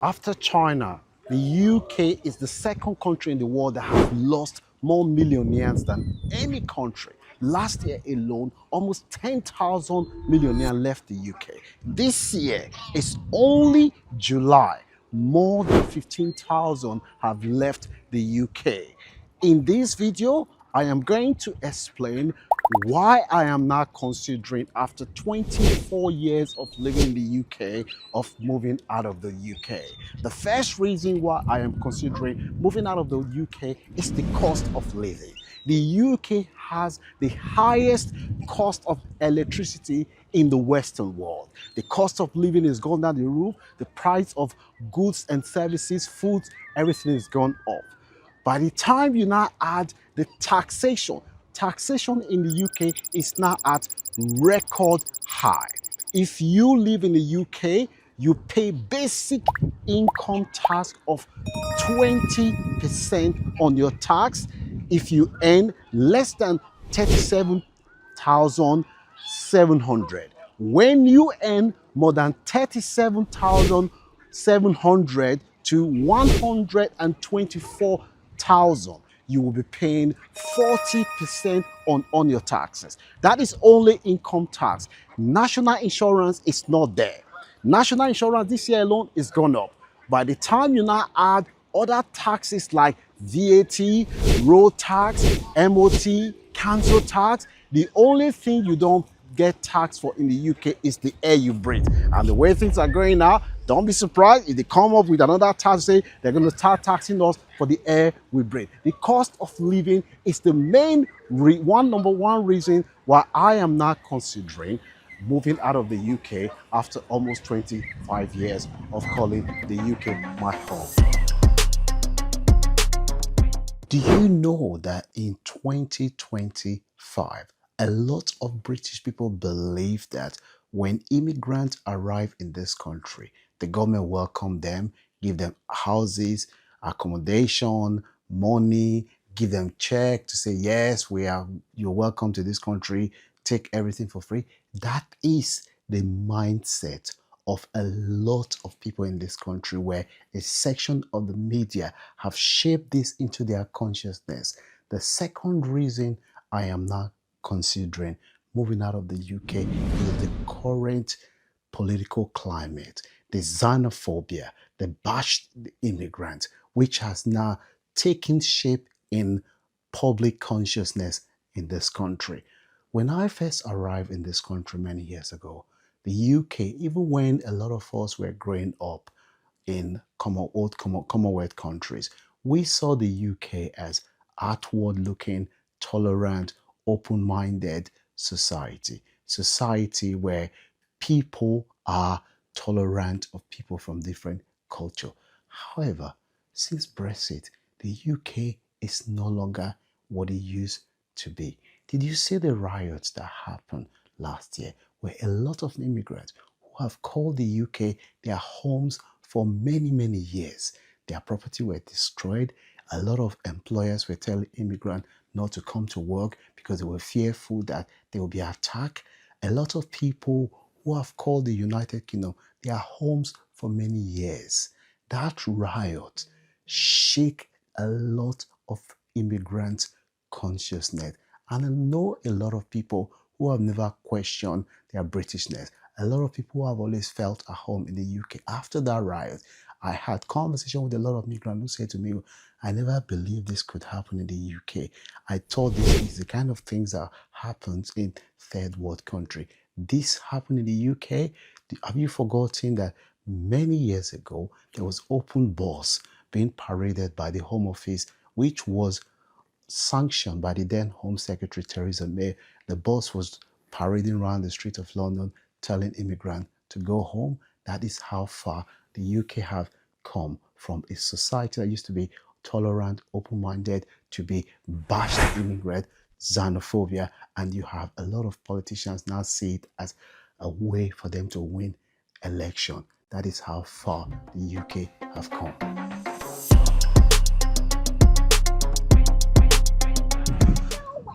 After China, the UK is the second country in the world that has lost more millionaires than any country. Last year alone, almost 10,000 millionaires left the UK. This year, it's only July. More than 15,000 have left the UK. In this video, I am going to explain why I am now considering, after 24 years of living in the UK, of moving out of the UK. The first reason why I am considering moving out of the UK is the cost of living. The UK has the highest cost of electricity in the Western world. The cost of living is gone down the roof. The price of goods and services, food, everything is gone up. By the time you now add the taxation in the UK is now at record high. If you live in the UK, you pay basic income tax of 20% on your tax if you earn less than 37,700. When you earn more than 37,700 to 124,000, you will be paying 40% on your taxes. That is only income tax. National insurance is not there. National insurance this year alone is gone up. By the time you now add other taxes like VAT, road tax, MOT, council tax, the only thing you don't get taxed for in the UK is the air you breathe. And the way things are going now, don't be surprised if they come up with another tax, say they're going to start taxing us for the air we breathe. The cost of living is the main number one reason why I am not considering moving out of the UK after almost 25 years of calling the UK my home. Do you know that in 2025, a lot of British people believe that when immigrants arrive in this country, the government welcome them, give them houses, accommodation, money, give them check to say, yes, you're welcome to this country, take everything for free. That is the mindset of a lot of people in this country, where a section of the media have shaped this into their consciousness. The second reason I am not considering moving out of the UK is the current political climate, the xenophobia, the bashed immigrant, which has now taken shape in public consciousness in this country. When I first arrived in this country many years ago, the UK, even when a lot of us were growing up in Commonwealth countries, we saw the UK as outward-looking, tolerant, open-minded society where people are tolerant of people from different culture. However, since Brexit, the UK is no longer what it used to be. Did you see the riots that happened last year, where a lot of immigrants who have called the UK their homes for many, many years, their property were destroyed? A lot of employers were telling immigrants not to come to work because they were fearful that they will be attacked. A lot of people who have called the United Kingdom their homes for many years. That riot shook a lot of immigrants' consciousness. And I know a lot of people who have never questioned their Britishness. A lot of people who have always felt at home in the UK. After that riot, I had conversation with a lot of migrants who said to me, I never believed this could happen in the UK. I thought this is the kind of things that happens in third world country. This happened in the UK. Have you forgotten that many years ago, there was open bus being paraded by the Home Office, which was sanctioned by the then Home Secretary Theresa May? The bus was parading around the street of London, telling immigrants to go home. That is how far the UK have come from a society that used to be tolerant, open-minded, to be bashed immigrant, xenophobia, and you have a lot of politicians now see it as a way for them to win election. That is how far the UK have come.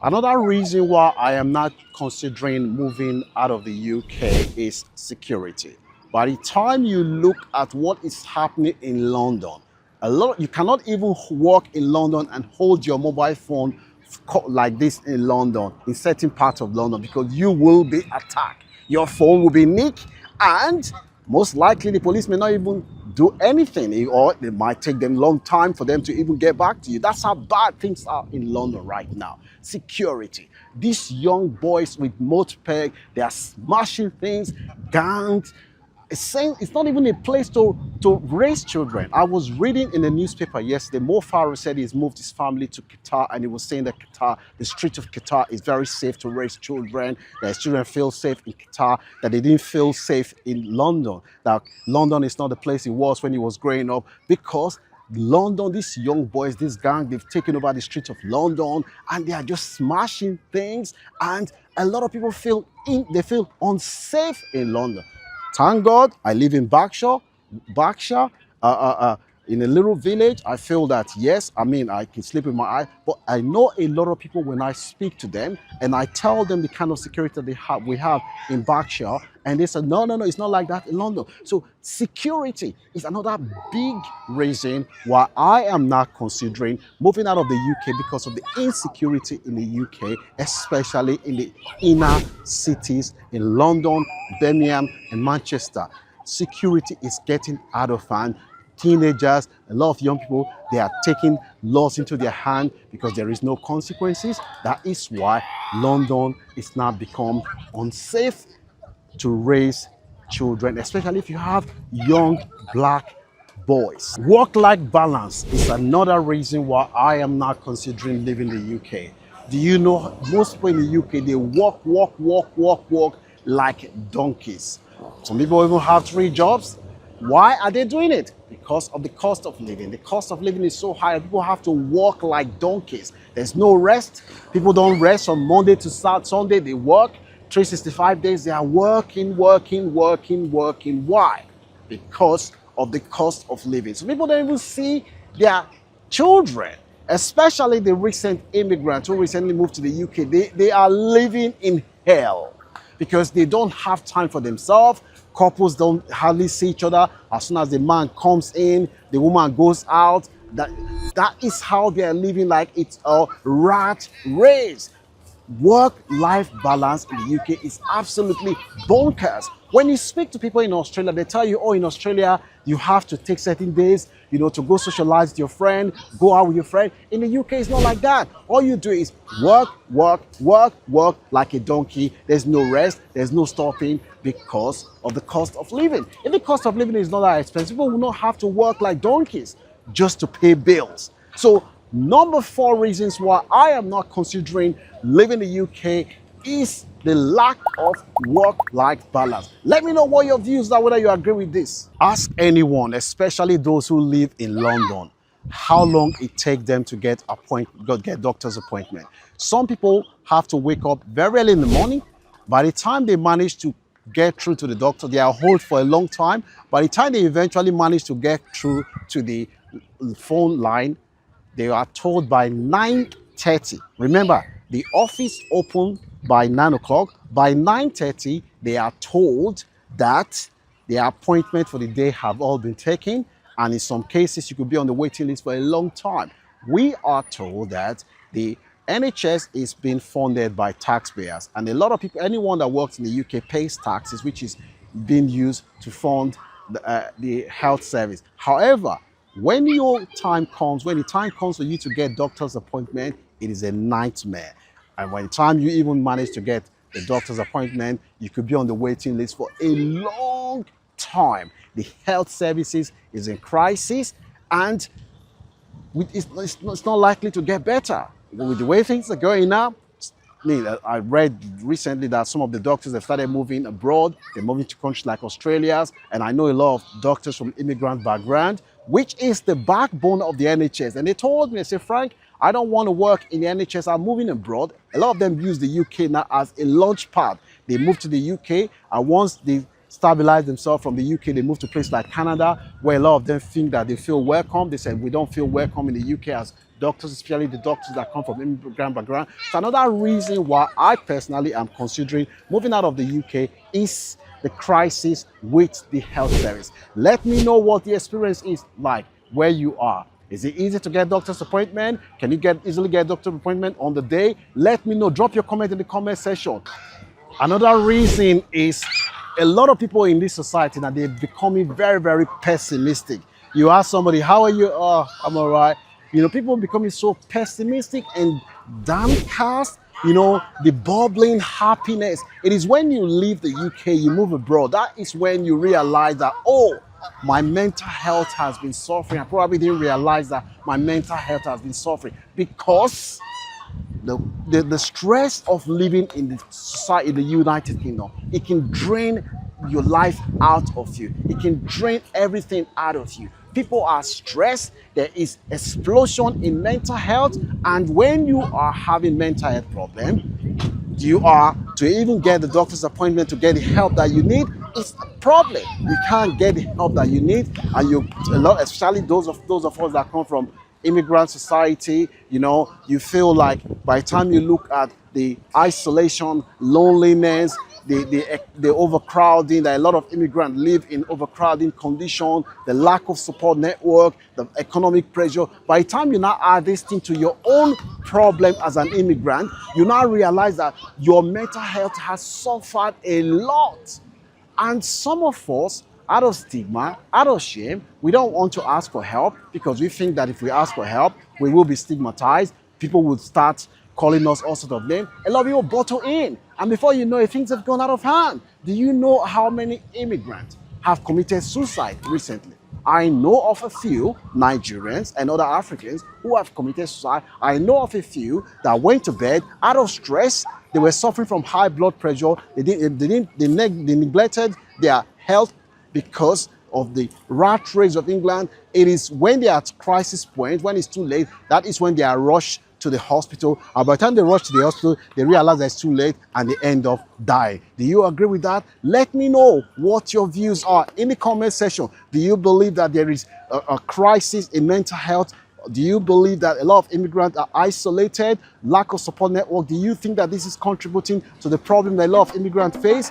Another reason why I am not considering moving out of the UK is security. By the time you look at what is happening in London, you cannot even walk in London and hold your mobile phone like this in London, in certain parts of London, because you will be attacked. Your phone will be nicked, and most likely the police may not even do anything, or it might take them a long time for them to even get back to you. That's how bad things are in London right now. Security. These young boys with moped, they are smashing things, gangs. It's saying it's not even a place to raise children. I was reading in the newspaper yesterday, Mo Farah said he's moved his family to Qatar, and he was saying that Qatar, the street of Qatar, is very safe to raise children, that his children feel safe in Qatar, that they didn't feel safe in London, that London is not the place it was when he was growing up, because London, these young boys, this gang, they've taken over the streets of London, and they are just smashing things, and a lot of people they feel unsafe in London. Thank God I live in Berkshire, in a little village. I feel that, yes, I mean, I can sleep with my eye, but I know a lot of people when I speak to them and I tell them the kind of security we have in Berkshire, and they say, no, it's not like that in London. So security is another big reason why I am not considering moving out of the UK, because of the insecurity in the UK, especially in the inner cities in London, Birmingham, and Manchester. Security is getting out of hand. Teenagers, a lot of young people, they are taking laws into their hand because there is no consequences. That is why London is now become unsafe to raise children, especially if you have young black boys. Work-life balance is another reason why I am not considering leaving the UK. Do you know most people in the UK, they walk like donkeys. Some people even have 3 jobs. Why are they doing it? Because of the cost of living. The cost of living is so high, people have to walk like donkeys. There's no rest. People don't rest from Monday to Sunday. They work 365 days. They are working. Why? Because of the cost of living. So people don't even see their children, especially the recent immigrants who recently moved to the UK. They are living in hell because they don't have time for themselves. Couples don't hardly see each other. As soon as the man comes in, the woman goes out. That is how they are living, like it's a rat race. Work-life balance in the UK is absolutely bonkers. When you speak to people in Australia, they tell you, oh, in Australia, you have to take certain days, to go socialize with your friend, go out with your friend. In the UK, it's not like that. All you do is work like a donkey. There's no rest, there's no stopping because of the cost of living. If the cost of living is not that expensive, people will not have to work like donkeys just to pay bills. So, number 4 reasons why I am not considering living in the UK is the lack of work-life balance. Let me know what your views are, whether you agree with this. Ask anyone, especially those who live in London, how long it takes them to get doctor's appointment. Some people have to wake up very early in the morning. By the time they manage to get through to the doctor, they are hold for a long time. By the time they eventually manage to get through to the phone line, they are told by 9:30. Remember, the office opened by 9 o'clock. By 9:30, they are told that their appointment for the day have all been taken. And in some cases, you could be on the waiting list for a long time. We are told that the NHS is being funded by taxpayers. And a lot of people, anyone that works in the UK pays taxes, which is being used to fund the health service. However, when the time comes for you to get doctor's appointment, it is a nightmare. And by the time you even manage to get the doctor's appointment, you could be on the waiting list for a long time. The health services is in crisis, and it's not likely to get better. With the way things are going now, I read recently that some of the doctors have started moving abroad. They're moving to countries like Australia, and I know a lot of doctors from immigrant background, which is the backbone of the NHS. And they told me, they said, Frank, I don't want to work in the NHS. I'm moving abroad. A lot of them use the UK now as a launch pad. They move to the UK, and once they stabilize themselves from the UK, they move to places like Canada, where a lot of them think that they feel welcome. They said, we don't feel welcome in the UK as doctors, especially the doctors that come from immigrant background. So another reason why I personally am considering moving out of the UK is the crisis with the health service. Let me know what the experience is like where you are. Is it easy to get doctor's appointment? Can you easily get a doctor's appointment on the day? Let me know. Drop your comment in the comment section. Another reason is a lot of people in this society now, they're becoming very, very pessimistic. You ask somebody, how are you? Oh, I'm all right. You know, people becoming so pessimistic and downcast. You know, the bubbling happiness. It is when you leave the UK, you move abroad. That is when you realize that, oh, my mental health has been suffering. I probably didn't realize that my mental health has been suffering because the stress of living in the society in the United Kingdom, it can drain your life out of you. It can drain everything out of you. People are stressed. There is explosion in mental health, and when you are having mental health problem, you are to even get the doctor's appointment to get the help that you need, it's a problem. You can't get the help that you need, and you a lot, especially those of us that come from immigrant society, you know, you feel like by the time you look at the isolation, loneliness, the overcrowding, that a lot of immigrants live in overcrowding condition, the lack of support network, the economic pressure. By the time you now add this thing to your own problem as an immigrant, you now realize that your mental health has suffered a lot. And some of us, out of stigma, out of shame, we don't want to ask for help because we think that if we ask for help, we will be stigmatized. People will start calling us all sorts of names. A lot of people bottle in. And before you know it, things have gone out of hand. Do you know how many immigrants have committed suicide recently? I know of a few Nigerians and other Africans who have committed suicide. I know of a few that went to bed out of stress. They were suffering from high blood pressure. They neglected their health because of the rat race of England. It is when they are at crisis point, when it's too late, that is when they are rushed to the hospital. And by the time they rush to the hospital, they realize that it's too late and they end up dying. Do you agree with that? Let me know what your views are in the comment section. Do you believe that there is a crisis in mental health? Do you believe that a lot of immigrants are isolated, lack of support network? Do you think that this is contributing to the problem that a lot of immigrants face?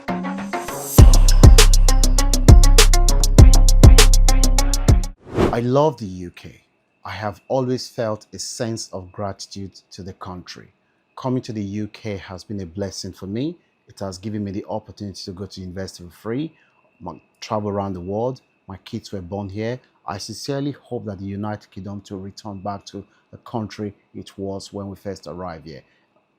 I love the UK. I have always felt a sense of gratitude to the country. Coming to the UK has been a blessing for me. It has given me the opportunity to go to university for free, travel around the world. My kids were born here. I sincerely hope that the United Kingdom to return back to the country it was when we first arrived here.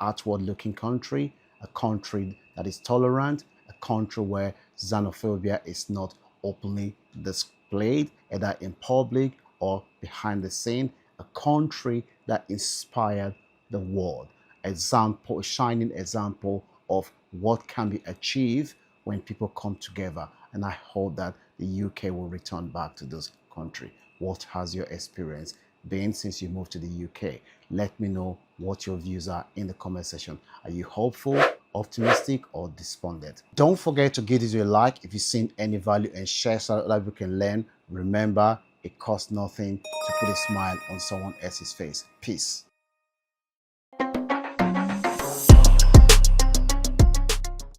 Outward-looking country, a country that is tolerant, a country where xenophobia is not openly displayed, either in public or behind the scene, a country that inspired the world. Example, a shining example of what can be achieved when people come together. And I hope that the UK will return back to this country. What has your experience been since you moved to the UK? Let me know what your views are in the comment section. Are you hopeful, optimistic, or despondent? Don't forget to give this a like if you've seen any value and share so that we can learn. Remember, it costs nothing to put a smile on someone else's face. Peace.